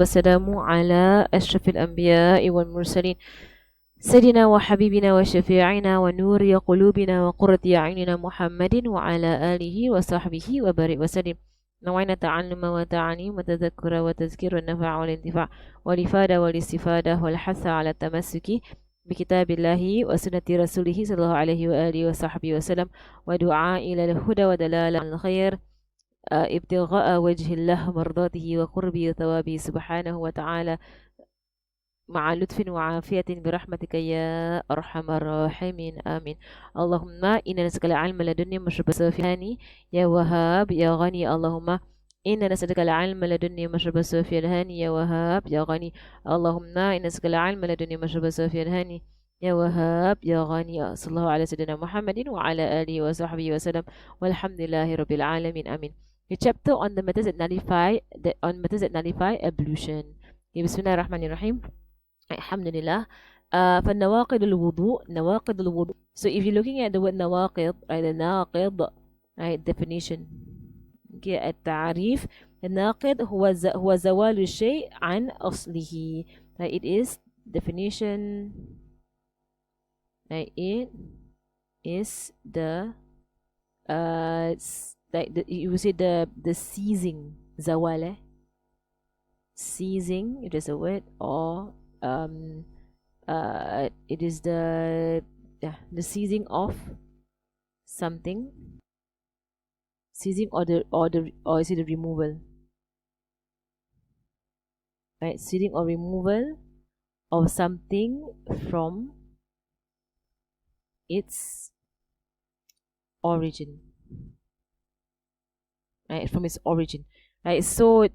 والسلام على أشرف الأنبياء والمرسلين سيدنا وحبيبنا وشفيعنا ونور قلوبنا وقرة أعيننا محمد وعلى آله وصحبه وبارك وسلم. نوعنا تعلم وتعليم وتذكر وتذكير والنفع والانتفاع والإفادة والاستفادة والحث على التمسك بكتاب الله وسنة رسوله صلى الله عليه وآله وصحبه وسلم ودعاء إلى الهدى ودلالة على الخير ابتغاء وجه الله مرضاته وقربه وثوابه سبحانه وتعالى مع لطف وعافية برحمتك يا أرحم الراحمين آمين. اللهم إنا نسألك العلم لدنيا مشرب سفياني يا وهاب يا غني. اللهم إنا نسألك العلم لدنيا مشرب سفياني يا وهاب يا غني. اللهم إنا نسألك العلم لدنيا مشرب سفياني يا وهاب يا غني. صلى الله على سيدنا محمد وعلى آله وصحبه وسلم والحمد لله رب العالمين آمين. The chapter on the methods that nullify ablution. بسم الله الرحمن الرحيم. الحمد لله. فالنواقض الوضوء نواقض الوضوء. So if you're looking at the word نواقض, right, the ناقض, right, definition. Okay, التعريف. الناقض هو زوال الشيء عن أصله. Right, it is definition. Right, it is the like you say the seizing, zawal, seizing, it is a word, or it is the seizing of something, seizing or is it the removal, right? Seizing or removal of something from its origin. Right, from its origin, right? So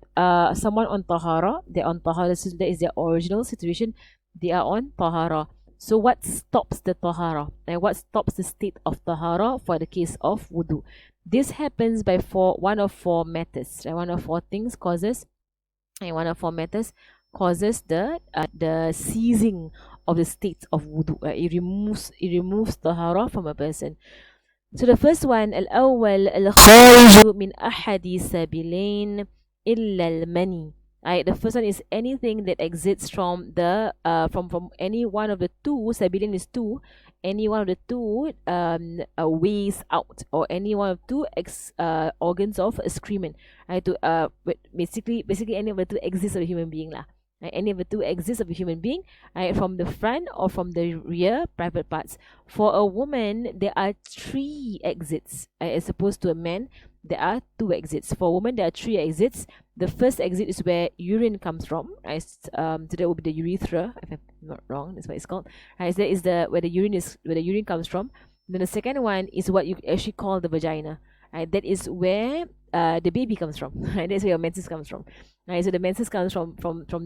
someone on tahara, they're on tahara, so that is their original situation, they are on tahara. So what stops the tahara, and what stops the state of tahara for the case of wudu? This happens by one of four methods, right? One of four things causes, and one of four methods causes the ceasing of the state of wudu, right? It removes tahara from a person. So the first one, الأول الخارج من أحد سبيلين إلا المني. Right, the first one is anything that exits from the from any one of the two. Sabilin is two. Any one of the two ways out, or any one of two organs of excrement. Right, to basically any of the two exits of a human being lah. Right, any of the two exits of a human being, right, from the front or from the rear private parts. For a woman, there are three exits, as opposed to a man, there are two exits. For a woman, there are three exits. The first exit is where urine comes from, right? So that would be the urethra, if I'm not wrong, that's what it's called. Right, so that is where the urine comes from. Then the second one is what you actually call the vagina. Right, that is where the baby comes from. Right, that's where your menses comes from. Right, so the menses comes from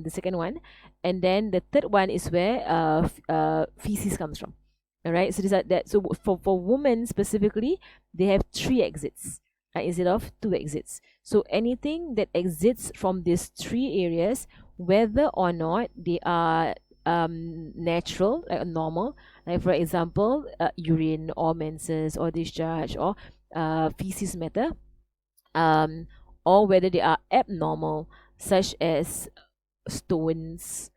the second one, and then the third one is where feces comes from. All right, so these are that. So for women specifically, they have three exits, right, instead of two exits. So anything that exits from these three areas, whether or not they are natural, like normal, like for example, urine or menses or discharge or feces matter, or whether they are abnormal, such as stones,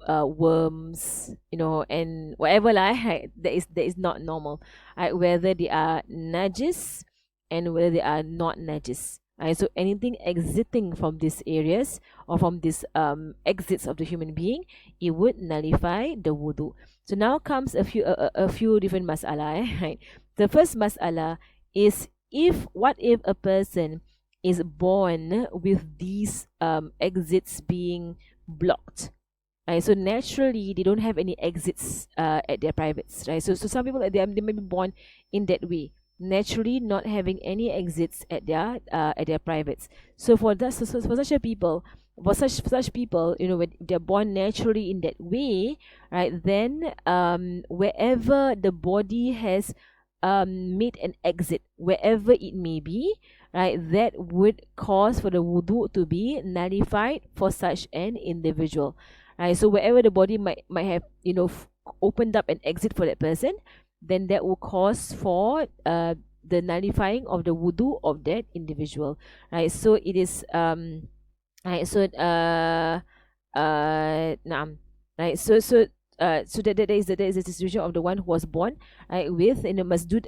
worms, and whatever that is not normal, right? Whether they are najis and whether they are not najis, right? So anything exiting from these areas or from these exits of the human being, it would nullify the wudu. So now comes a few different mas'ala, right? The first mas'ala is what if a person is born with these exits being blocked, right? So naturally they don't have any exits at their privates, right? So some people they may be born in that way, naturally not having any exits at their privates. So for such people, when they're born naturally in that way, right, then wherever the body has made an exit, wherever it may be, right, that would cause for the wudu to be nullified for such an individual, right? So wherever the body might have opened up an exit for that person, then that will cause for the nullifying of the wudu of that individual, right? So it is Right, so naam. Right, so that is the situation of the one who was born right, with in المسدود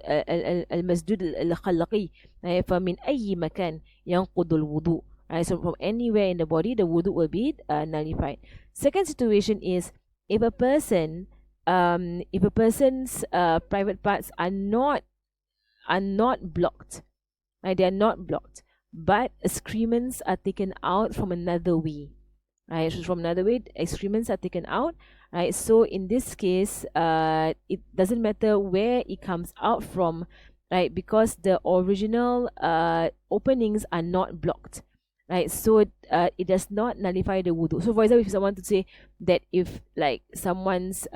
المسدود الخلقي فمن أي مكان ينقض الوضوء. Right, so from anywhere in the body the wudu will be nullified. Second situation is if a person if a person's private parts are not blocked, right, they are not blocked, but excrements are taken out from another way, right, so from another way excrements are taken out, right, so in this case it doesn't matter where it comes out from, right, because the original openings are not blocked, right, so it does not nullify the wudu. So for example, if someone to say that if like someone's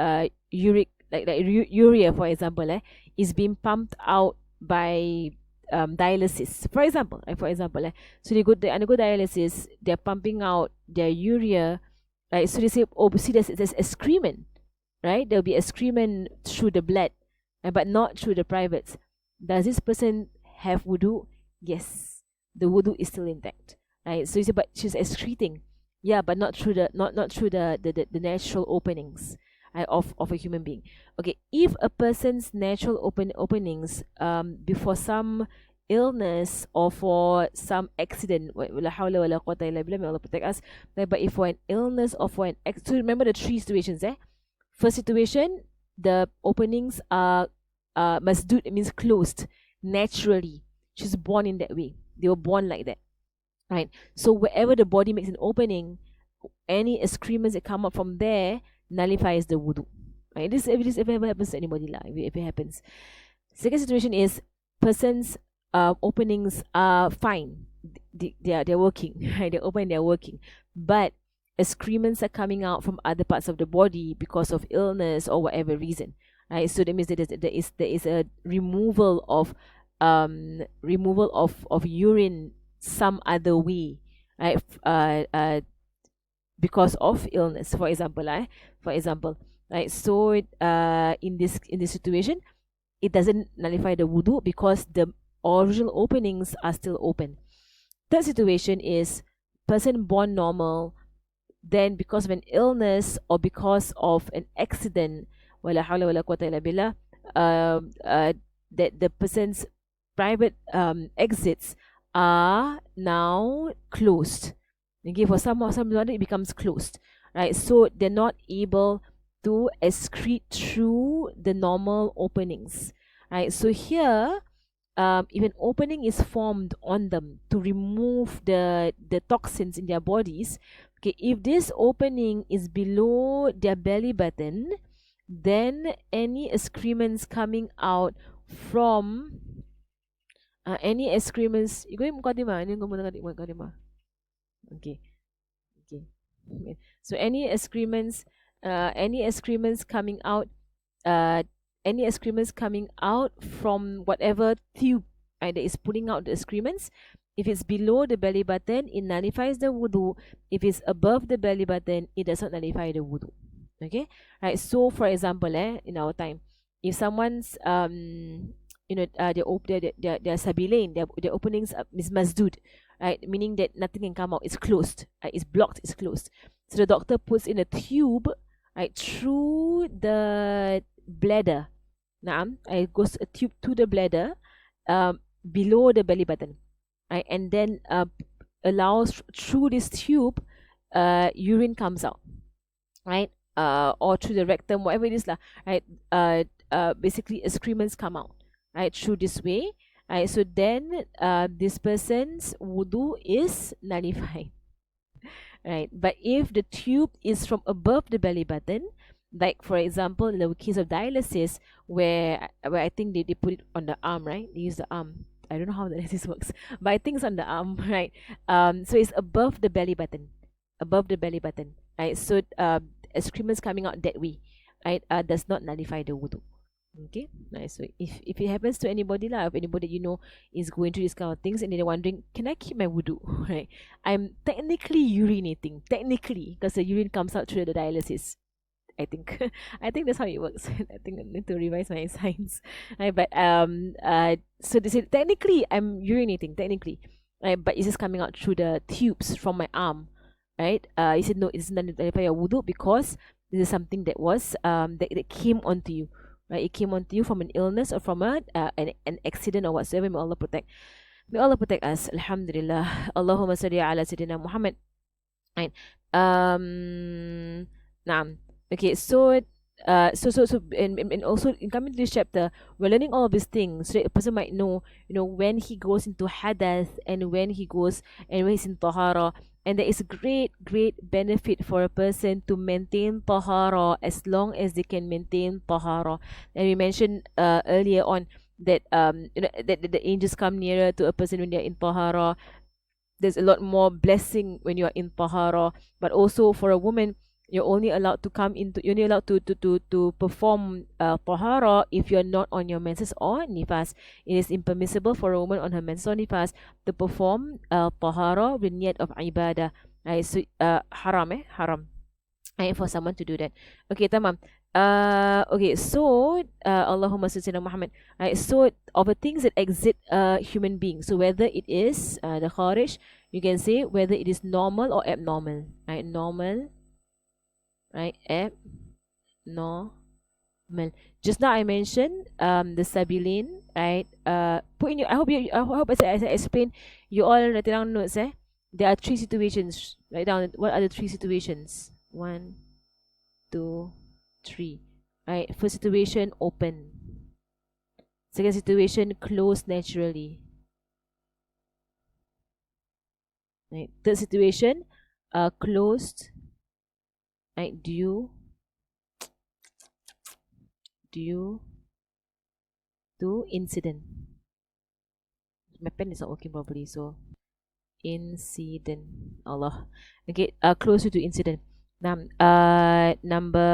uric like urea for example is being pumped out by dialysis for example so they undergo dialysis, they're pumping out their urea, right, so they say, oh, see, there's excrement, right, there'll be excrement through the blood but not through the privates. Does this person have wudu? Yes, the wudu is still intact, right, so you say but she's excreting, yeah, but not through the natural openings of a human being. Okay, if a person's natural openings before some illness or for some accident, wala hawla wala quwwata illa billah, may Allah protect us, but if for an illness or for an so remember the three situations. First situation, the openings are masdud, it means closed naturally. She's born in that way, they were born like that, right, so wherever the body makes an opening, any excrements that come up from there nullifies the wudu, right, this if ever happens to anybody lah, if it happens. Second situation is person's openings are fine, they're working right, they're open, they're working, but excrements are coming out from other parts of the body because of illness or whatever reason, right, so that means that there is a removal of urine some other way, right, because of illness for example, right, so in this situation it doesn't nullify the wudu because the original openings are still open. Third situation is person born normal, then because of an illness or because of an accident, wala hawla wala quwwata illa billah, that the person's private exits are now closed. Okay, for some it becomes closed, right, so they're not able to excrete through the normal openings, right, so here if an opening is formed on them to remove the toxins in their bodies, okay, if this opening is below their belly button, then any excrements coming out from any excrements, you go muqaddimah, ini go muqaddimah. Okay, so any excrements coming out any excrements coming out from whatever tube that is pulling out the excrements, if it's below the belly button it nullifies the wudu, if it's above the belly button it does not nullify the wudu. Okay, right, so for example in our time, if someone's their sabilain, their openings is masdud, right, meaning that nothing can come out, it's closed, it's blocked, it's closed, so the doctor puts in a tube right through the bladder. It goes a tube to the bladder below the belly button, right, and then allows through this tube urine comes out, right, or through the rectum, whatever it is lah, right, basically excrements come out, right, through this way, right, so then this person's wudu is nullified, right, but if the tube is from above the belly button, like for example in the case of dialysis where I think they put it on the arm, right, they use the arm, I don't know how dialysis works, but I think it's on the arm, right, so it's above the belly button, right, so excrements coming out that way, right, does not nullify the wudu. Okay, nice. So if it happens to anybody lah, if anybody you know is going through these kind of things and they're wondering, can I keep my wudu? Right, I'm technically urinating, because the urine comes out through the dialysis, I think. I think that's how it works. I think I need to revise my science. Right, but so they said technically I'm urinating, technically, right? But it's just coming out through the tubes from my arm, right? He said no, it's not nullify your wudu because this is something that was that came onto you, right? It came onto you from an illness or from an accident or whatsoever. May Allah protect. May Allah protect us. Alhamdulillah. Allahumma salli ala Sayyidina Muhammad. Right. Naam. Okay, so and also in coming to this chapter, we're learning all of these things so that a person might know, when he goes into hadath and when he's in tahara. And there is a great benefit for a person to maintain tahara as long as they can maintain tahara. And we mentioned earlier on that that the angels come nearer to a person when they're in tahara. There's a lot more blessing when you're in tahara. But also for a woman, you're only allowed to perform tahara if you're not on your menses or nifas. It is impermissible for a woman on her menses or nifas to perform tahara with niyat of ibadah. Right? So haram. Right, for someone to do that. Okay, tamam. Okay, so Allahumma salli Muhammad. Right, so of the things that exit a human being, so whether it is the kharij, you can say whether it is normal or abnormal. Right, normal. Right, abnormal. Just now I mentioned the sabilin. Right, put in your. I hope as I explain, you all write down notes. There are 3 situations. Write down what are the 3 situations. 1, 2, 3. Right. First situation, open. Second situation, closed naturally. Right. Third situation, closed. Right. Due to incident. My pen is not working properly, so incident. Allah. Okay. Closer to incident. Number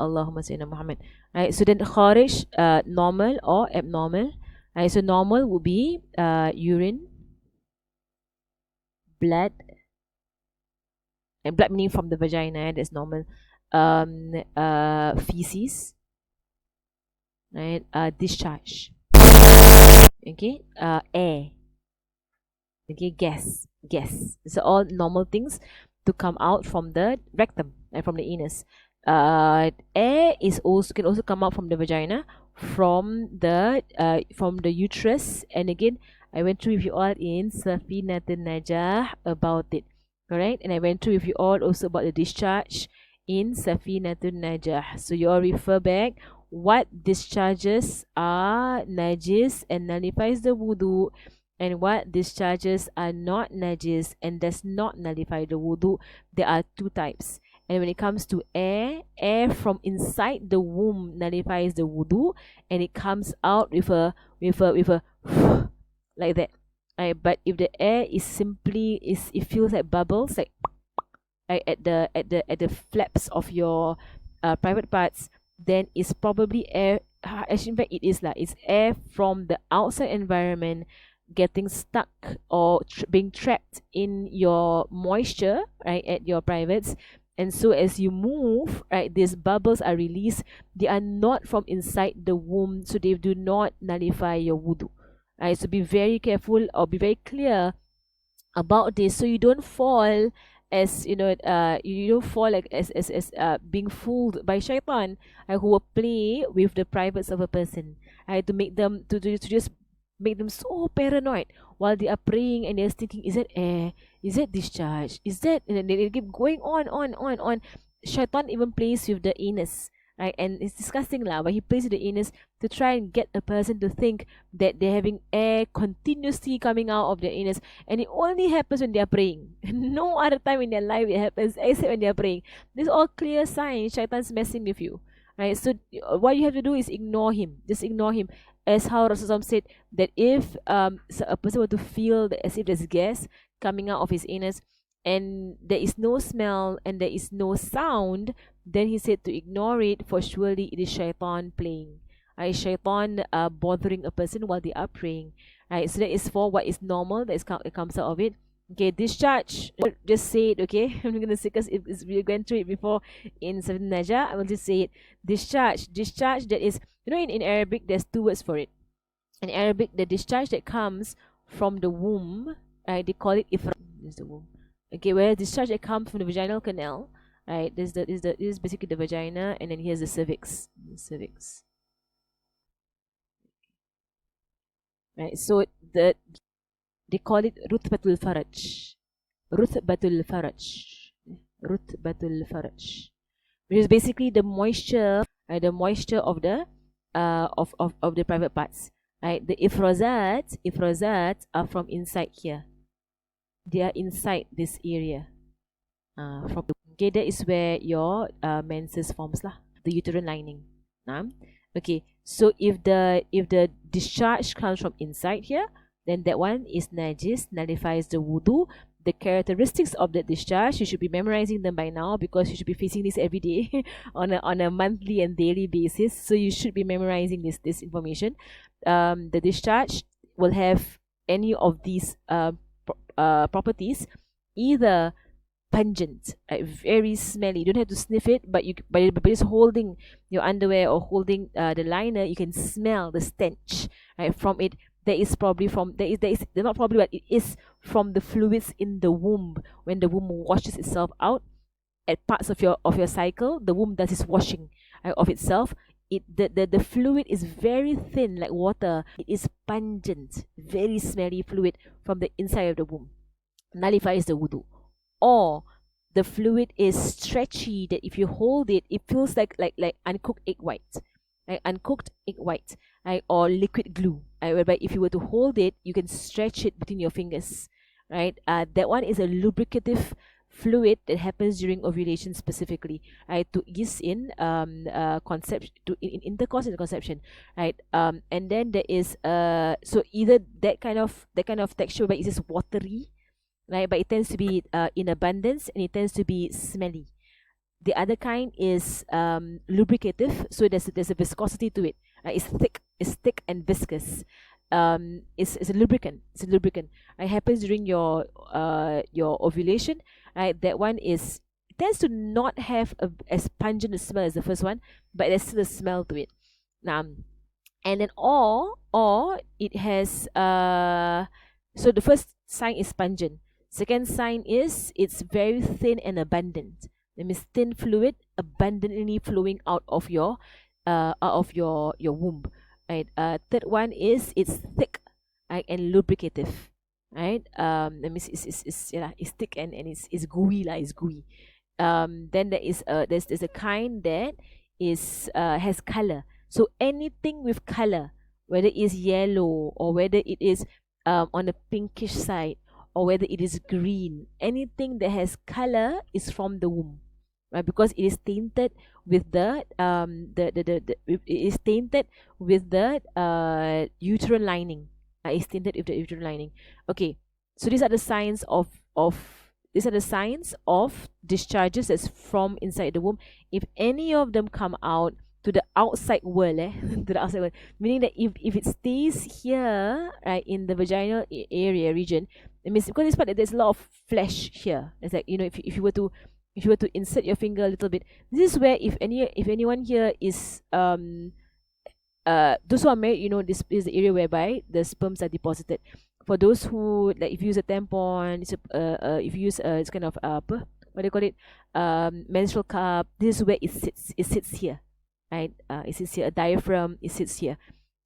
Allahumma sayyidina Muhammad. Right, so then kharij, normal or abnormal. Right, so normal would be urine, blood, and blood meaning from the vagina. That's normal. Feces. Right, discharge. Okay, air. Okay, gas. So all normal things to come out from the rectum and from the anus. Air can also come out from the vagina, from the uterus. And again, I went through with you all in Safinatul Najah about it. Correct? And I went through with you all also about the discharge in Safinatul Najah. So you all refer back what discharges are najis and nullifies the wudu, and what discharges are not najis and does not nullify the wudu. There are 2 types. And when it comes to air from inside the womb nullifies the wudu, and it comes out with a like that. Right? But if the air is simply it feels like bubbles, like at the flaps of your private parts, then it's probably air. Actually, in fact, it's air from the outside environment getting stuck or being trapped in your moisture, right, at your privates. And so as you move, right, these bubbles are released. They are not from inside the womb, so they do not nullify your wudu. Right, so be very careful or be very clear about this, so you don't fall as you don't fall like as being fooled by shaitan, who will play with the privates of a person, to make them to just make them so paranoid while they are praying, and they're thinking, is that air, is that discharge, is that, and they keep going on. Shaitan even plays with the anus, right? And it's disgusting lah, but he plays with the anus to try and get a person to think that they're having air continuously coming out of their anus, and it only happens when they are praying. No other time in their life it happens except when they are praying. These are all clear signs Shaitan's messing with you, right? So what you have to do is ignore him. Just ignore him. As how Rasulullah said that if a person were to feel as if there's gas coming out of his anus, and there is no smell and there is no sound, then he said to ignore it, for surely it is shaitan playing. Right? Shaitan bothering a person while they are praying. Right? So that is for what is normal, that comes out of it. Okay, discharge. Just say it, okay? I'm going to say, because we went through it before in Safinatul Najah, I will just say it. Discharge. Discharge, that is, in Arabic, there's 2 words for it. In Arabic, the discharge that comes from the womb, right? They call it ifraz. This is the womb. Okay, whereas discharge that comes from the vaginal canal, right? This is basically the vagina, and then here's the cervix. The cervix. Right. So they call it rutbatul faraj. Rutbatul faraj. Rutbatul faraj. Which is basically the moisture, the moisture of the of the private parts. Right. The ifrazat are from inside here. They are inside this area. Okay, that is where your menses forms lah, the uterine lining. Okay, so if the discharge comes from inside here, then that one is najis, nullifies the wudu. The characteristics of the discharge, you should be memorizing them by now, because you should be facing this every day on a monthly and daily basis. So you should be memorizing this information. The discharge will have any of these properties, either pungent, very smelly. You don't have to sniff it, but by just holding your underwear or holding the liner, you can smell the stench, right, from it. That is probably from not probably, but it is from the fluids in the womb. When the womb washes itself out at parts of your cycle, the womb does its washing of itself. The fluid is very thin, like water. It is pungent, very smelly fluid from the inside of the womb. Nullifies the wudu. Or the fluid is stretchy, that if you hold it, it feels like uncooked egg white, right? Uncooked egg white, right? Or liquid glue, right? Whereby if you were to hold it, you can stretch it between your fingers, right? That one is a lubricative fluid that happens during ovulation specifically, right? To ease in conception, in intercourse and conception, right? And then there is so either that kind of texture, but it's just watery, right? But it tends to be in abundance, and it tends to be smelly. The other kind is lubricative, so there's a viscosity to it. It's thick and viscous. It's a lubricant. It happens during your ovulation, right? That one tends to not have as pungent a smell as the first one, but there's still a smell to it. And then or it has so the first sign is pungent. Second sign is it's very thin and abundant. That means thin fluid abundantly flowing out of your womb, right? Third one is it's thick, right, and lubricative, right? That means it's thick and it's gooey, it's gooey. Then there is there's a kind that is has color. So anything with color, whether it is yellow or whether it is on the pinkish side, or whether it is green, anything that has color is from the womb, right? Because it is tainted with the it is tainted with the uterine lining. It's tainted with the uterine lining. Okay, so these are the signs of discharges that's from inside the womb. If any of them come out to the outside world, to the outside world, meaning that if it stays here, right, in the vaginal area region, it means because this part there's a lot of flesh here. It's like, if you were to insert your finger a little bit, this is where if anyone here is those who are married, this is the area whereby the sperms are deposited. For those who, like, if you use a tampon, if you use it's kind of what do you call it, menstrual cup, this is where it sits here, right? It sits here. A diaphragm, it sits here.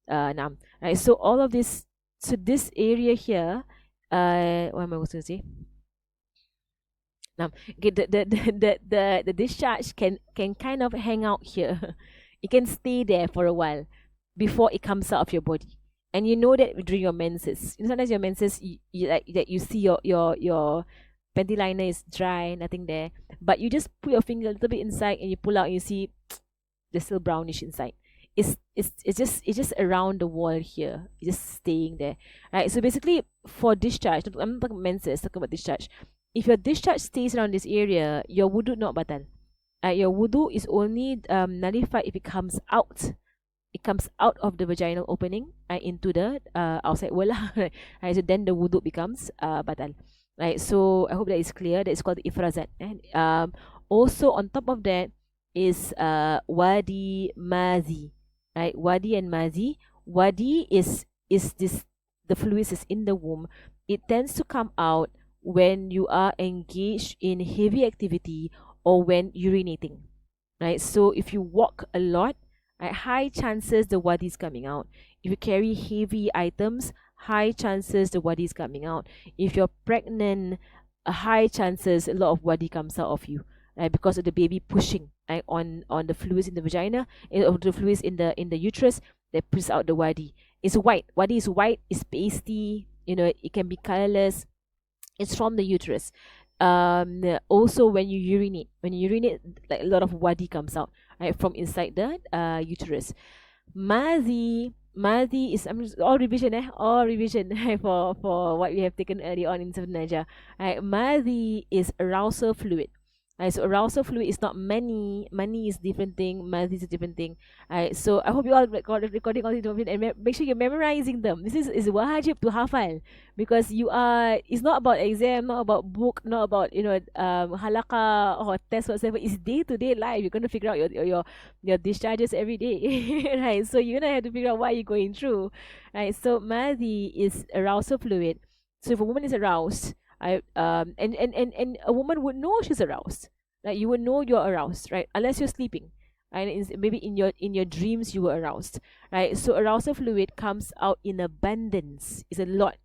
Now, right? So all of this, so this area here, what am I going to say? Now, okay, the discharge can kind of hang out here. It can stay there for a while before it comes out of your body. And you know that during your menses, sometimes your menses, you see your panty liner is dry, nothing there, but you just put your finger a little bit inside and you pull out and you see there's still brownish inside. It's just around the wall here. It's just staying there, right? So basically, for discharge, I'm not talking about menses, talking about discharge. If your discharge stays around this area, your wudu not batal. Your wudu is only nullified if it comes out. It comes out of the vaginal opening into the outside world, right? So then the wudu becomes batal, right? So I hope that is clear. That is called the ifrazat. And also on top of that is wadi mazi, right? Wadi and mazi. Wadi is this, the fluid is in the womb. it tends to come out when you are engaged in heavy activity or when urinating, right? So if you walk a lot, right, high chances the wadi is coming out. If you carry heavy items, high chances the wadi is coming out. If you're pregnant, a high chances a lot of wadi comes out of you, right? Because of the baby pushing, right, on the fluids in the vagina, or the fluids in the uterus that pushes out the wadi. It's white. Wadi is white. It's pasty. You know, it can be colorless. It's from the uterus. Also when you urinate, like a lot of wadi comes out, right, from inside the uterus. Madhi is, all revision, all revision for what we have taken early on in Seven Naja. Right, madhi is arousal fluid. Right, so arousal fluid is not mani. Mani is different thing. Madhi is a different thing. Right, so I hope you all recording all these and make sure you're memorizing them. This is wajib to hafal, because you are. It's not about exam, not about book, not about halaka or test whatsoever. It's day to day life. You're gonna figure out your discharges every day, right? So you're gonna have to figure out what you're going through, right? So madhi is arousal fluid. So if a woman is aroused, and a woman would know she's aroused. Like, you would know you're aroused, right? Unless you're sleeping, right? Maybe in your dreams you were aroused, right? So arousal fluid comes out in abundance. It's a lot.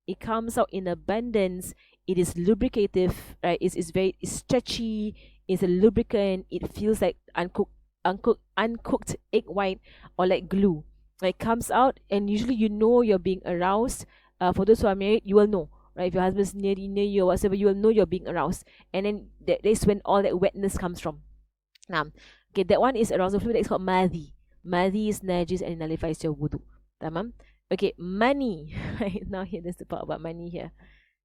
It comes out in abundance. It is lubricative, right? It's stretchy. It's a lubricant. It feels like uncooked egg white, or like glue. Like, comes out, and usually you know you're being aroused. For those who are married, you will know, right? If your husband's near you or whatever, you will know you're being aroused. And then that's when all that wetness comes from. Now, okay, that one is arousal fluid. It's called madhi. Madhi is najis and it nullifies your wudu. Tamam? Okay, mani. Right, now here, there's the part about money here.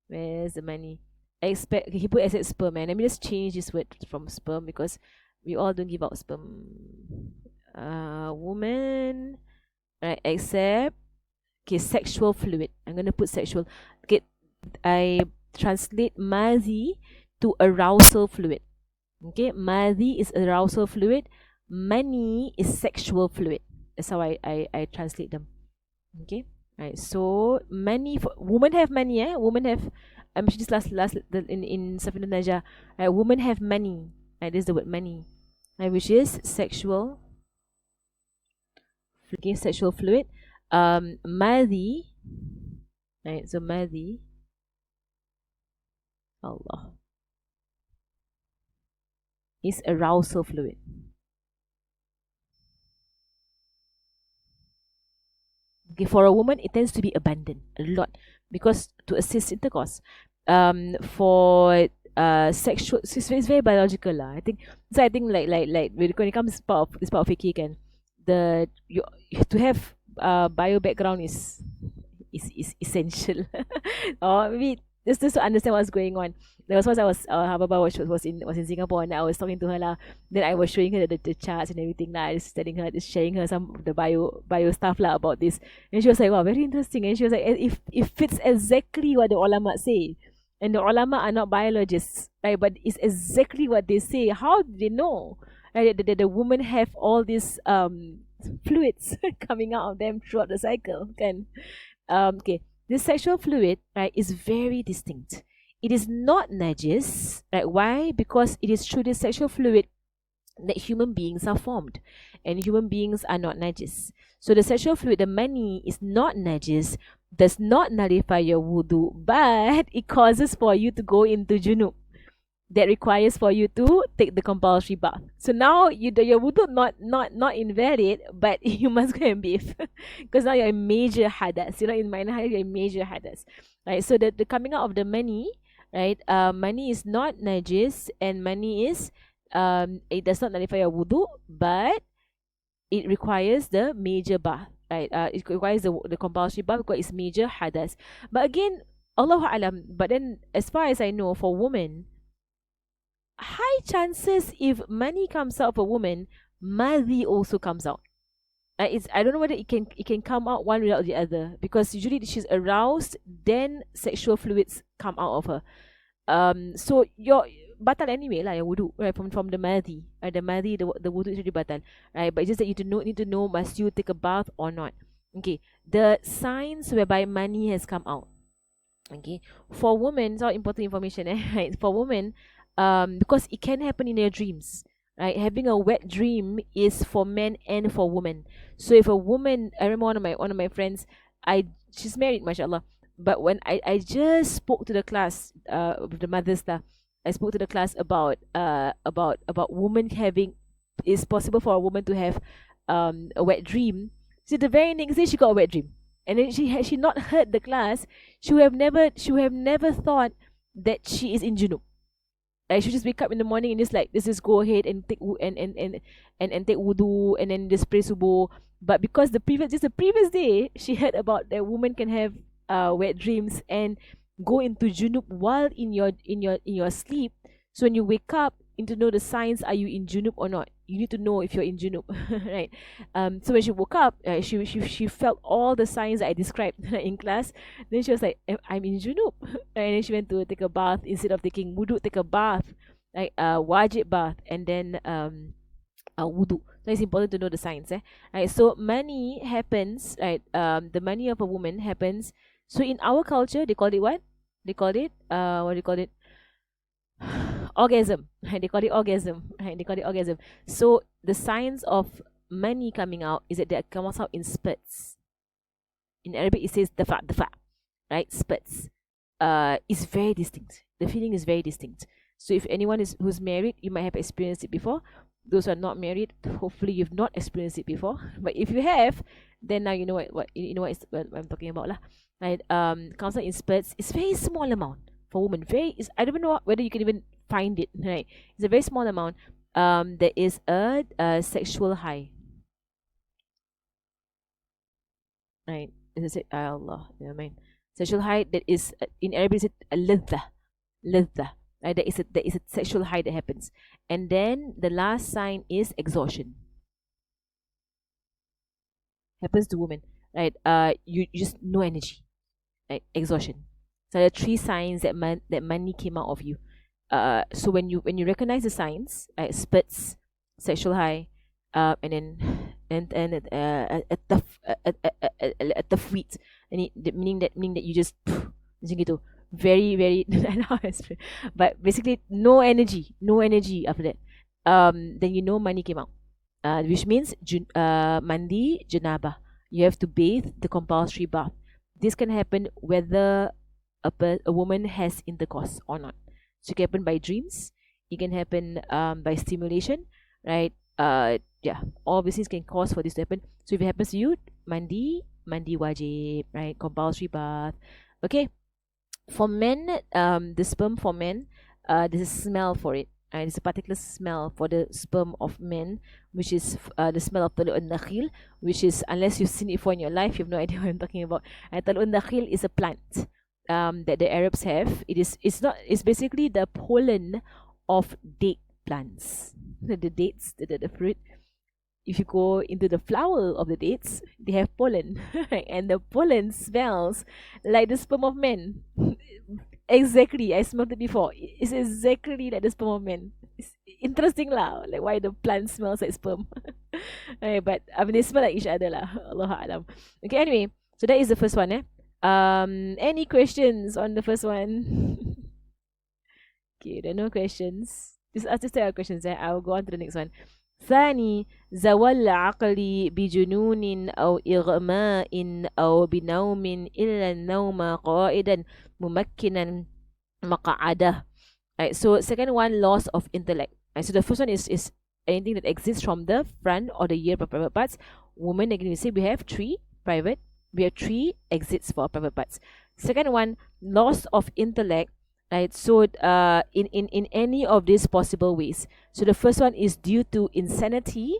Where's the money? Okay, he put as sperm, man. Let me just change this word from sperm, because we all don't give out sperm. Woman, right? Except, okay, sexual fluid. I'm gonna put sexual. Okay, I translate madhi to arousal fluid. Okay, madhi is arousal fluid. Mani is sexual fluid. That's how I translate them. Okay, right. So mani, for women have mani. Women have. I mentioned this last in Safina Naja. Right, women have mani. Right, this is the word mani, right, which is sexual. Okay, sexual fluid. Madhi. Right, so madhi. Allah is arousal fluid. Okay, for a woman, it tends to be abundant a lot, because to assist intercourse. For sexual, it's very biological lah. I think so. I think like when it comes to this part of fiqh, can you to have bio background is essential. Or maybe just to understand what's going on. There was once I was Hababa was in Singapore, and I was talking to her lah. Then I was showing her the charts and everything lah. Just telling her, just sharing her some of the bio stuff lah about this. And she was like, wow, very interesting. And she was like, it fits exactly what the ulama say. And the ulama are not biologists, right? But it's exactly what they say. How do they know? Right? The women have all these fluids coming out of them throughout the cycle. Okay. This sexual fluid, right, is very distinct. It is not najis, right? Why? Because it is through this sexual fluid that human beings are formed, and human beings are not najis. So the sexual fluid, the mani, is not najis, does not nullify your wudu, but it causes for you to go into junub. That requires for you to take the compulsory bath. So now your wudu not invalid, but you must go and bathe, because now you're in major hadas. You're not in minor hadas, you're in major hadas, right? So the coming out of the mani, right? Mani is not najis, and mani is it does not nullify your wudu, but it requires the major bath, right? It requires the compulsory bath because it's major hadas. But again, Allahu alam. But then, as far as I know, for women, high chances if mani comes out of a woman, madhi also comes out. I don't know whether it can come out one without the other, because usually she's aroused, then sexual fluids come out of her. So your batal anyway lah, your wudu, right, from the madhi, right? The madhi, the wudu is already batal, right? But it's just that you need to know must you take a bath or not. Okay, the signs whereby mani has come out. Okay, for women, it's all important information, right? For women, because it can happen in their dreams, right? Having a wet dream is for men and for women. So if a woman, I remember one of my friends, she's married, mashallah, but when I just spoke to the class, with the mothers lah, I spoke to the class about women having, it's possible for a woman to have a wet dream. So the very next day she got a wet dream, and then had she not heard the class, she would have never thought that she is in junub. Like she just wake up in the morning and just like, let's just go ahead and and take wudu and then just pray subuh. But because the previous day she heard about that woman can have wet dreams and go into junub while in your sleep. So when you wake up, you need to know the signs, are you in junub or not. You need to know if you're in junub, right? So when she woke up, she felt all the signs that I described in class. Then she was like, I'm in junub. And then she went to take a bath. Instead of taking wudu, take a bath, like wajib bath, and then wudu. So it's important to know the signs, right? So money happens, right? The money of a woman happens. So in our culture, they call it what? They call it what do you call it? Orgasm. Right? They call it orgasm. Right? They call it orgasm. So the signs of money coming out is that they comes out in spurts. In Arabic, it says dafa, right? Spurts. It's very distinct. The feeling is very distinct. So if anyone who's married, you might have experienced it before. Those who are not married, hopefully you've not experienced it before. But if you have, then now you know what I'm talking about lah. Right? Comes out in spurts. It's very small amount for women. I don't know whether you can even find it. Right? It's a very small amount. There is a sexual high. Right? Is it Allah? You know what I mean? Sexual high that is in Arabic is a ladha. Right? There is a sexual high that happens, and then the last sign is exhaustion. Happens to women, right? You just no energy, right? Exhaustion. So there are three signs that money came out of you. So when you recognize the signs, spurts, sexual high, and then a tough wheat, and meaning that you just macam gitu, very very but basically no energy after that. Then you know money came out, which means mandi janabah. You have to bathe, the compulsory bath. This can happen whether a woman has intercourse or not. So it can happen by dreams. It can happen by stimulation, right? Yeah, all these things can cause for this to happen. So if it happens to you, mandi wajib, right? Compulsory bath. Okay. For men, the sperm for men, there's a smell for it. There's a particular smell for the sperm of men, which is the smell of L08MKYr2XMuqaddimah, which is, unless you've seen it before in your life, you have no idea what I'm talking about. L08MKYr2XMuqaddimah is a plant that the Arabs have. It's basically the pollen of date plants. The dates, the fruit. If you go into the flower of the dates, they have pollen, and the pollen smells like the sperm of men. Exactly, I smelled it before. It's exactly like the sperm of men. It's interesting lah, like why the plant smells like sperm. But I mean, they smell like each other lah. Allahu A'lam. Okay, anyway, so that is the first one. Any questions on the first one? Okay, there are no questions. Just tell questions. I'll go on to the next one. ثاني زوال العقل بجنون أو إغماء أو بنوم إلا النوم قائدا ممكنا مقعده. Right, so second one, loss of intellect. Right, so the first one is anything that exists from the front or the ear for private parts. Women, again, we say we have three exits for private parts. Second one, loss of intellect. Right, so in any of these possible ways. So the first one is due to insanity,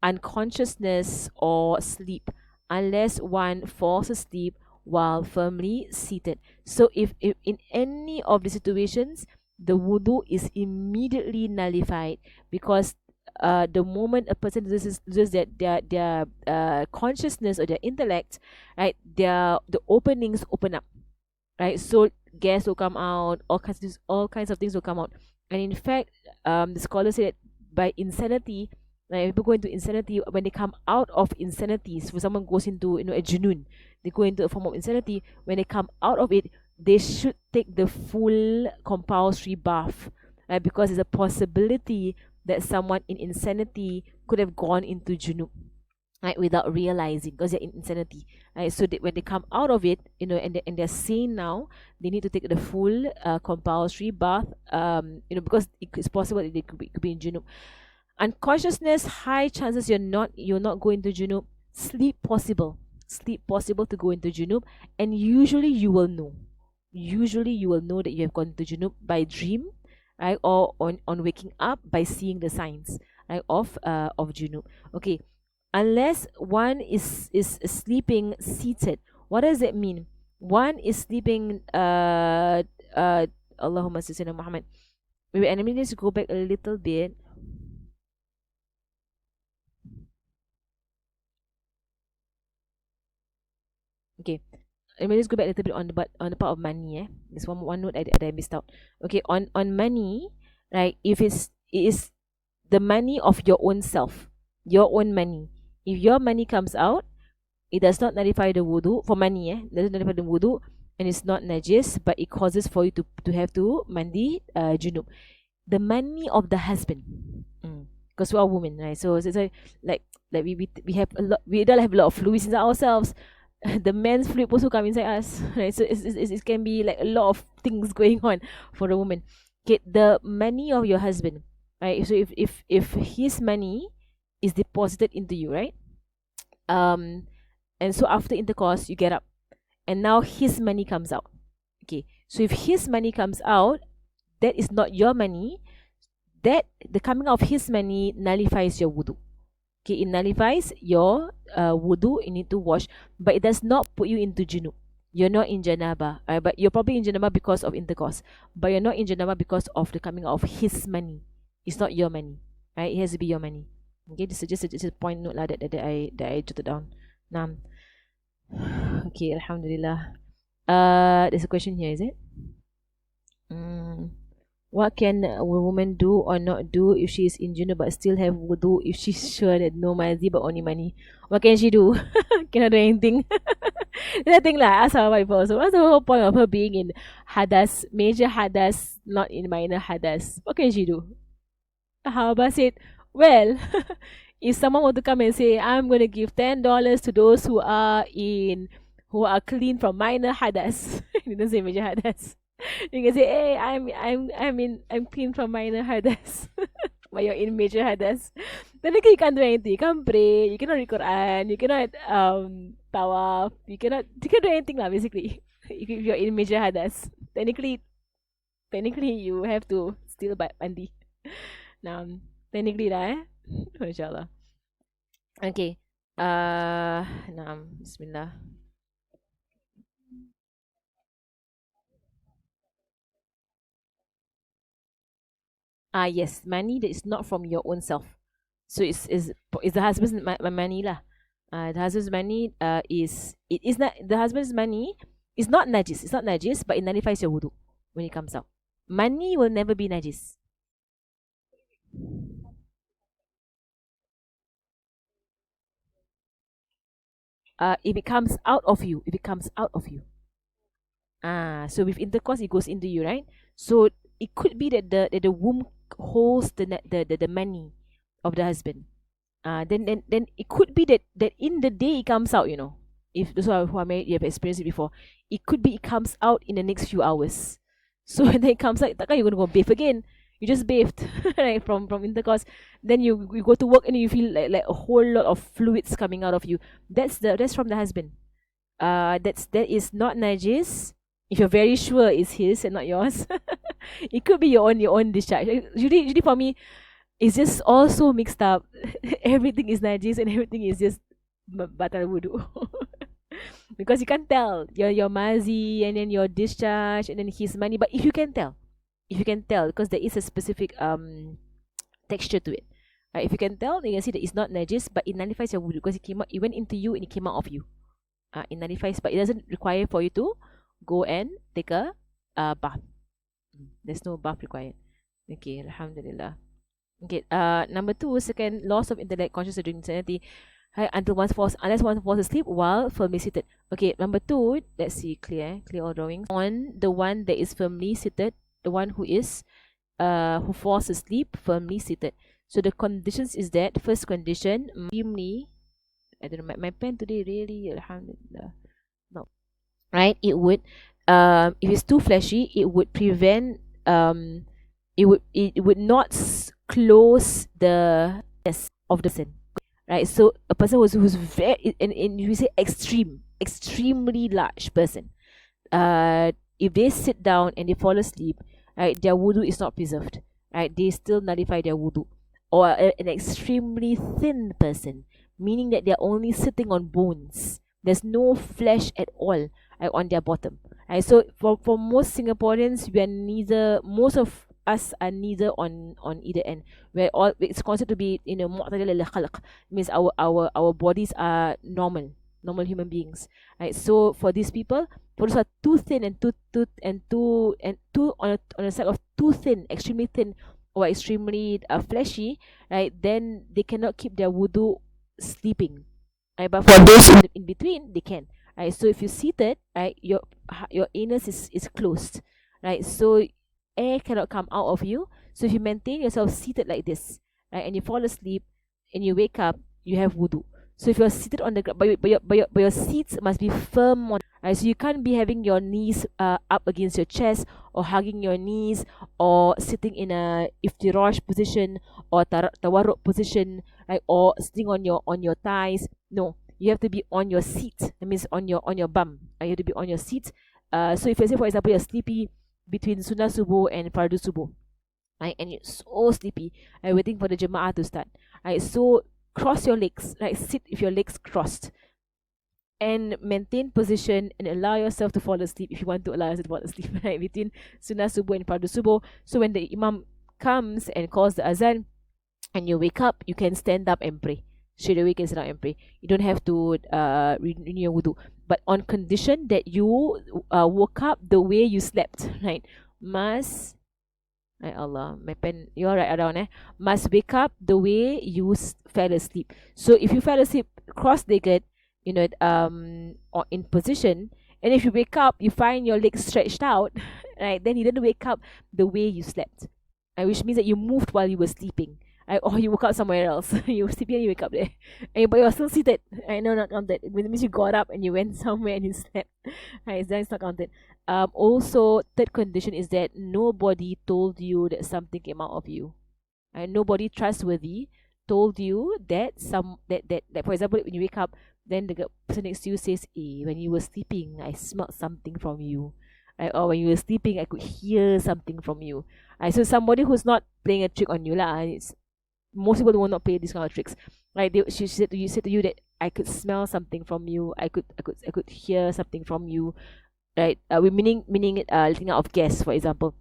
unconsciousness, or sleep, unless one falls asleep while firmly seated. So if in any of the situations, the wudu is immediately nullified, because the moment a person loses their consciousness or their intellect, right, the openings open up, right? So gas will come out, all kinds of things will come out. And in fact, the scholars say that by insanity, like people go into insanity, when they come out of insanity, so someone goes into a junoon, they go into a form of insanity. When they come out of it, they should take the full compulsory bath, right? Because there's a possibility that someone in insanity could have gone into junub, right, without realizing, because they're in insanity, right? So that when they come out of it, and they're sane now, they need to take the full compulsory bath, because it's possible that they could be in junub. Unconsciousness, high chances you're not going to junub. Sleep possible to go into junub, and usually you will know that you have gone to junub by dream, right, or on waking up by seeing the signs, right, of junub. Okay, unless one is sleeping seated. What does it mean? One is sleeping Allahumma salli ala Muhammad. Maybe, and let me just go back a little bit. Okay, let me just go back a little bit on the part of money. There's one note that I missed out. Okay, on money, right? If it is the money of your own self, your own money. If your money comes out, it does not nullify the wudu for money. It doesn't nullify the wudu, and it's not najis, but it causes for you to have to mandi junub. The money of the husband, because we are women, right? So it's like we have a lot. We don't have a lot of fluids inside ourselves. The men's fluid also come inside us, right? So it can be like a lot of things going on for a woman. Okay, the money of your husband, right? So if his money is deposited into you, right? And so after intercourse you get up, and now his money comes out. Okay, so if his money comes out, that is not your money. That the coming out of his money nullifies your wudu. Okay, it nullifies your wudu. You need to wash, but it does not put you into junub. You're not in janaba, right? But you're probably in janaba because of intercourse, but you're not in janaba because of the coming out of his money. It's not your money, right? It has to be your money. Okay, this is just a point note lah that I jotted down. Now, okay, alhamdulillah. There's a question here, is it? What can a woman do or not do if she is in junub but still have wudu if she's sure that no mazi but only money? What can she do? Cannot do anything. That's the thing lah. I asked her before. So what's the whole point of her being in hadas, major hadas, not in minor hadas? What can she do? How about it? Well, if someone were to come and say, I'm gonna give $10 to those who are clean from minor hadas. He didn't say major hadas. You can say, hey, I'm clean from minor hadas. But you're in major hadas. Then again, you can't do anything. You can't pray, you cannot read Quran, you cannot tawaf, you cannot do anything lah, basically. If you're in major hadas. Technically you have to still mandi. Now, technically lah, Mashallah. Okay. Naam, Bismillah. Yes, money that is not from your own self. So it's the husband's money lah. The husband's money is not the husband's money. It's not najis. It's not najis, but it nullifies your wudu when it comes out. Money will never be najis. If it comes out of you, so with intercourse it goes into you, right? So it could be that the womb holds the money of the husband. Then it could be that in the day it comes out, if those who are married, you have experienced it before. It could be it comes out in the next few hours. So when it comes out, takkan you're gonna go bathe again. You just bathed, right, from intercourse. Then you go to work and you feel like a whole lot of fluids coming out of you. That's from the husband. That is not najis. If you're very sure it's his and not yours, it could be your own discharge. Usually for me, it's just all so mixed up. Everything is najis and everything is just batal wudu. Because you can't tell your mazi and then your discharge and then his money. But if you can tell, because there is a specific texture to it. Right? If you can tell, you can see that it's not najis, but it nullifies your wudu because it went into you and it came out of you. It nullifies, but it doesn't require for you to go and take a bath. There's no bath required. Okay, alhamdulillah. Okay, number 2, second, loss of intellect, conscious during insanity. right, unless one falls asleep while firmly seated. Okay, number 2, let's see, clear all drawings. On the one that is firmly seated, the one who falls asleep firmly seated. So the conditions is that first condition, extremely, I don't know, my pen today really, alhamdulillah, no, right? It would, if it's too fleshy, it would prevent, it would not close the of the person, right? So a person who's very, and we say extremely large person, if they sit down and they fall asleep, right, their wudu is not preserved, right? They still nullify their wudu. Or an extremely thin person, meaning that they're only sitting on bones. There's no flesh at all, right, on their bottom. Right? So for most Singaporeans, most of us are neither on either end. It's considered to be, mu'tadil al-khalq, means our bodies are normal human beings, right? So for these people, for those who are too thin and too on the side of too thin, extremely thin, or extremely fleshy, right, then they cannot keep their wudu sleeping, right? But for those in between, they can, right? So if you're seated, right, your anus is closed, right? So air cannot come out of you. So if you maintain yourself seated like this, right, and you fall asleep and you wake up, you have wudu. So if you're seated on the ground, but your seats must be firm on, right? So you can't be having your knees up against your chest, or hugging your knees, or sitting in a iftirash position, or tawarruk position, right? Or sitting on your thighs. No, you have to be on your seat. That means on your bum. You have to be on your seat. So if, let's say, for example, you're sleepy between sunnah subuh and fardu subuh, right, and you're so sleepy, waiting for the jama'ah to start, right? So cross your legs, right? Sit with your legs crossed and maintain position, and allow yourself to fall asleep if you want to allow yourself to fall asleep, right, between sunnah subuh and fardu subuh. So when the imam comes and calls the azan and you wake up, you can stand up and pray. Straight away you can stand up and pray. You don't have to renew your wudu, but on condition that you woke up the way you slept, right? Must, Allah, my pen, you're right around, must wake up the way you fell asleep. So if you fell asleep cross-legged, or in position, and if you wake up, you find your legs stretched out, right, then you didn't wake up the way you slept, which means that you moved while you were sleeping, or you woke up somewhere else. You were sleeping and you wake up there, but you're still seated. I know, not counted. It means you got up and you went somewhere and you slept. Right, it's not counted. Also, third condition is that nobody told you that something came out of you. Nobody trustworthy told you that for example, when you wake up, then the person next to you says, when you were sleeping, I smelled something from you. Or when you were sleeping, I could hear something from you. So somebody who's not playing a trick on you, most people will not play these kind of tricks, right? She said to you that I could smell something from you, I could hear something from you, right? Meaning it letting out of gas, for example.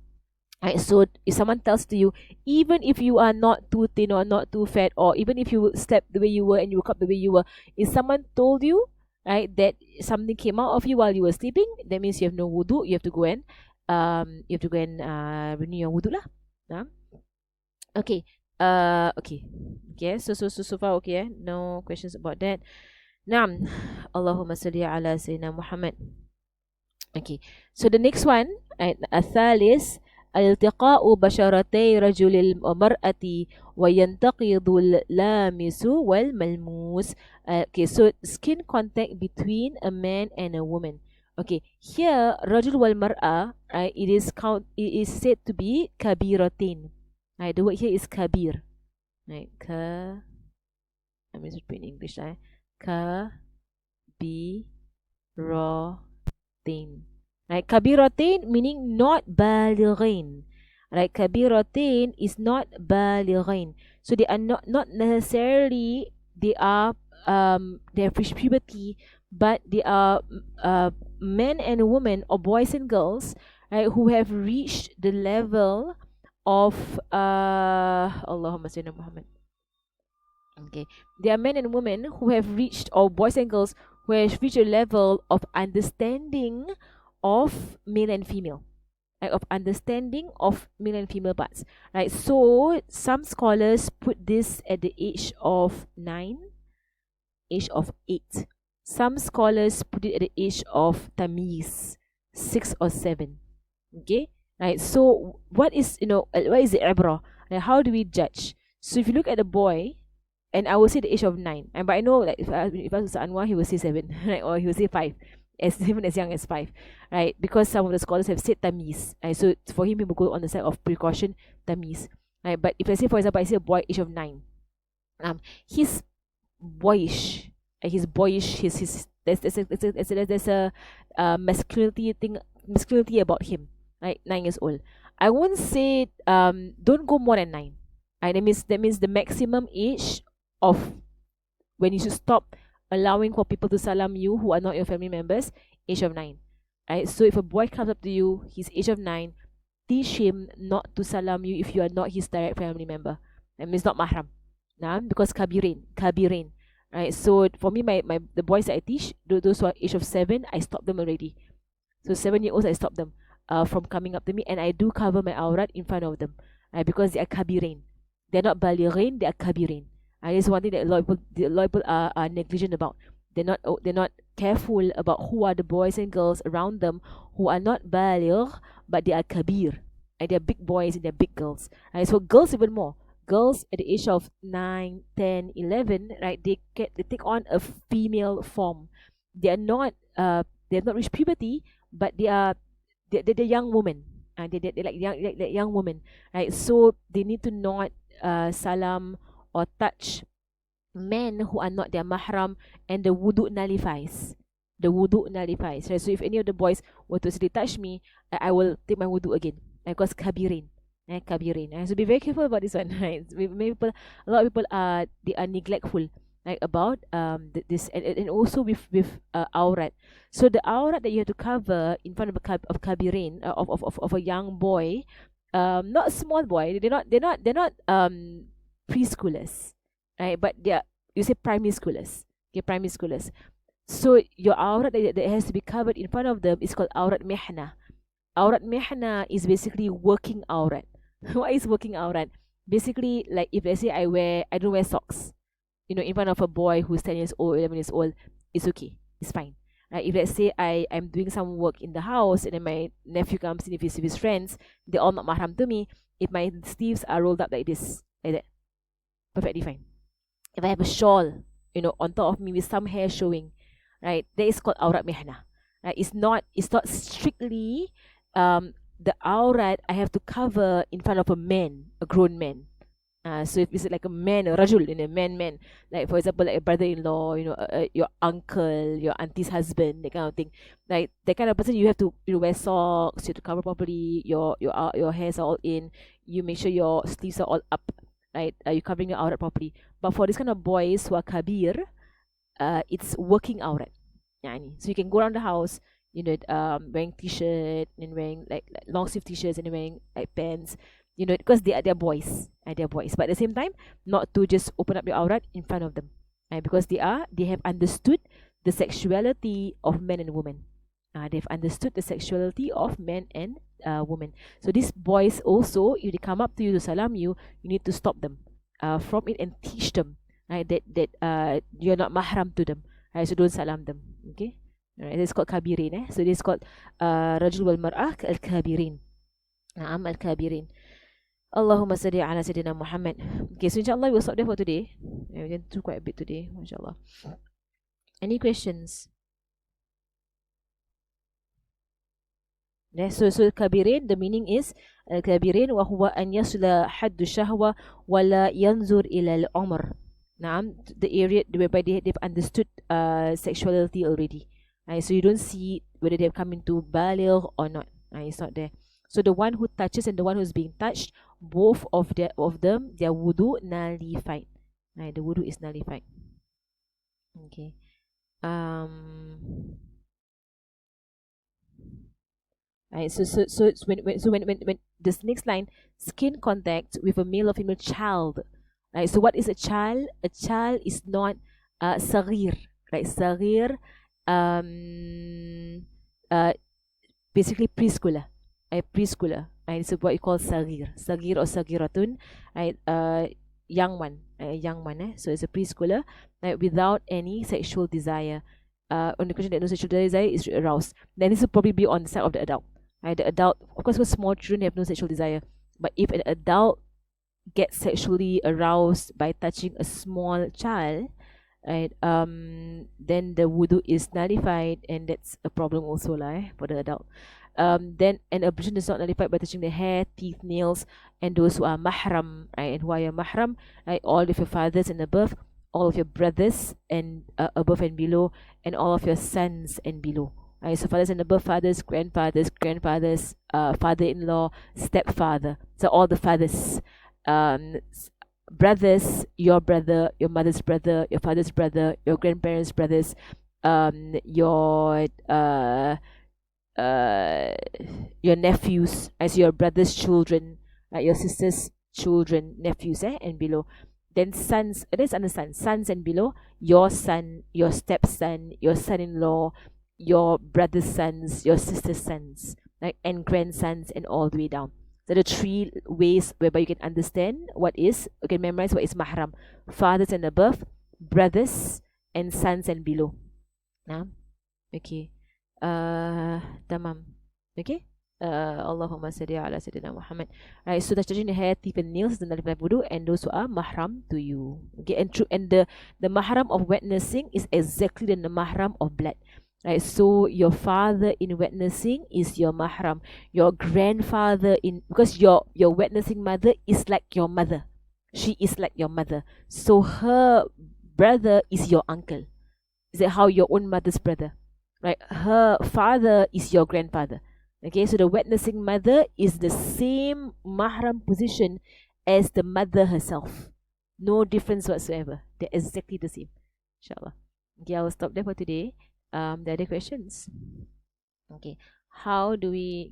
Right, so if someone tells to you, even if you are not too thin or not too fat, or even if you slept the way you were and you woke up the way you were, if someone told you, right, that something came out of you while you were sleeping, that means you have no wudu. You have to go and renew your wudu lah. Okay. Okay. So far okay. No questions about that. Naam. Allahumma salli ala Sayyidina Muhammad. Okay. So the next one, الثالث التقاء بشرتي رجل المرأة وينتقض اللامس والملموس. Okay, so skin contact between a man and a woman. Okay, here rajul wal mar'a, right, it is said to be kabiratin. Right, the word here is kabir. Right, I'm just put in English. Kabiratin. Right, kabiratin meaning not balighin. Right, kabiratin is not balighin. So they are not necessarily they have reached puberty, but they are men and women, or boys and girls, right, who have reached the level of Allahumma salli ala Muhammad. Okay, they are men and women who have reached, or boys and girls who have reached a level of understanding of male and female, right, of understanding of male and female parts, right? So some scholars put this at the age of 9, age of 8. Some scholars put it at the age of tamiz, 6 or 7. Okay, right? So what is what is the ibra? Like, how do we judge? So if you look at a boy, and I will say the age of 9, and but I know, like, if I was Anwar, he will say 7, right? Or he will say 5, as even as young as 5, right? Because some of the scholars have said tamiz, right? So for him, he will go on the side of precaution, tamiz, right? But if I say, for example, I say a boy age of 9, he's boyish, he's boyish, his there's a masculinity about him, right? 9 years old. I won't say don't go more than 9. Right? That means the maximum age of when you should stop allowing for people to salam you who are not your family members, age of 9. Right? So if a boy comes up to you, he's age of 9, teach him not to salam you if you are not his direct family member. That means not mahram. Nah, because kabirin. Right? So for me, the boys that I teach, those who are age of 7, I stop them already. So 7-year-olds, I stop them from coming up to me, and I do cover my aurat in front of them, because they are kabirin. They're not balighin, they are kabirin. And this is one thing that a lot of people are negligent about. They're not careful about who are the boys and girls around them who are not baligh, but they are kabir, and they're big boys and they're big girls. And so girls even more. Girls at the age of 9, 10, 11, right? They take on a female form. They're not reached puberty, but they're young women. They're like young women, right? So they need to not salam or touch men who are not their mahram, and the wudu nullifies. Right? So if any of the boys were to actually touch me, I will take my wudu again, because kabirin. So be very careful about this one, right? A lot of people are neglectful, like, about this, and also with aurat. So the aurat that you have to cover in front of kabirin, of a young boy, not a small boy. They're not preschoolers, right? But you say primary schoolers. Okay, primary schoolers. So your aurat that has to be covered in front of them is called aurat mihna. Aurat mihna is basically working aurat. What is working aurat? Basically, like, if let's say I don't wear socks, in front of a boy who's 10 years old, 11 years old, it's okay, it's fine. If let's say I'm doing some work in the house, and then my nephew comes in with his friends, they're all not mahram to me. If my sleeves are rolled up like this, like that, perfectly fine. If I have a shawl, on top of me with some hair showing, right, that is called aurat mihna. Right? It's not strictly the aurat I have to cover in front of a man, a grown man. So if it's like a man, a rajul, man, like, for example, like a brother-in-law, your uncle, your auntie's husband, that kind of thing, like that kind of person, you have to wear socks, you have to cover properly, your hairs are all in, you make sure your sleeves are all up, right? You're covering your aurat properly. But for this kind of boys who are kabir, it's working aurat. So you can go around the house, wearing t-shirt, and wearing like long sleeve t-shirts, and wearing like pants, because they're boys, but at the same time, not to just open up your aurat in front of them, because they have understood the sexuality of men and women. They've understood the sexuality of men and women. So these boys also, if they come up to you to salam you, you need to stop them from it and teach them, right, that you're not mahram to them, right? So don't salam them. Okay, right? It's called kabirin. So this is called rajul wal mar'ah al kabirin. Naam, al kabirin. Allahumma salli ala Sayyidina Muhammad. Okay, so inshallah we'll stop there for today. We went through quite a bit today, mashallah. Any questions? So kabirin, the meaning is kabirin wa huwa an yasla hadd shahwa wa la yanzur ila al-umr. Naam, the area whereby they've understood sexuality already. So you don't see whether they've come into baligh or not. It's not there. So the one who touches and the one who's being touched, both of them, their wudu nullified. The wudu is nullified. Okay. So when this next line, skin contact with a male or female child. So what is a child? A child is not saghir. Right? Saghir, basically preschooler. Preschooler. Right? So what you call saghir or saghiratun. Right? Young one. a young one, so it's a preschooler, right, without any sexual desire. On the condition that no sexual desire is aroused, then this will probably be on the side of the adult. Right, the adult, of course, because small children have no sexual desire, but if an adult gets sexually aroused by touching a small child, right, then the wudu is nullified, and that's a problem also, for the adult. Then an ablution is not nullified by touching the hair, teeth, nails, and those who are mahram, right? And who are your mahram, right? All of your fathers and above, all of your brothers and above and below, and all of your sons and below. Right? So fathers and above, fathers, grandfathers, father-in-law, stepfather. So all the fathers. Brothers, your brother, your mother's brother, your father's brother, your grandparents' brothers, your nephews, as your brother's children, your sister's children, nephews, and below. Then sons, let's understand, sons and below, your son, your stepson, your son-in-law, your brother's sons, your sister's sons, right, and grandsons, and all the way down. So the three ways whereby you can understand memorize what is mahram: fathers and above, brothers, and sons and below. Okay. Tamam. Okay. Allahumma salli ala Sayyidina Muhammad. Right, so that's touching the hair, teeth, and nails, the nullified wudu, and those who are mahram to you. Okay, and the mahram of wet nursing is exactly the mahram of blood. Right, so your father in wet nursing is your mahram. Your grandfather because your wet nursing mother is like your mother. She is like your mother. So her brother is your uncle. Is that how your own mother's brother? Right, her father is your grandfather. Okay, so the wet nursing mother is the same mahram position as the mother herself. No difference whatsoever. They're exactly the same. Inshallah. Okay, I will stop there for today. The other questions. Okay, how do we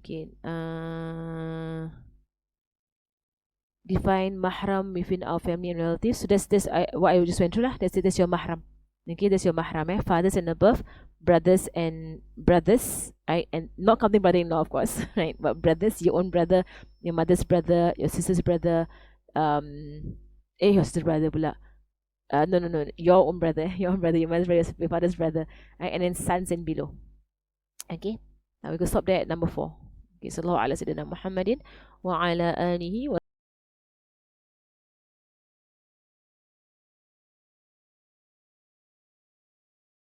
define mahram within our family and relatives? So that's what I just went through lah. That's your mahram. Okay, that's your mahram. Fathers and above, brothers, right? And not counting brother-in-law, of course, right? But brothers, your own brother, your mother's brother, your sister's brother, your sister's brother pula. No, your own brother, your mother's brother, your father's brother, right? And then sons and below. Okay, now we go stop there at number 4. Okay, sallallahu ala sayyidina Muhammadin wa ala alihi wa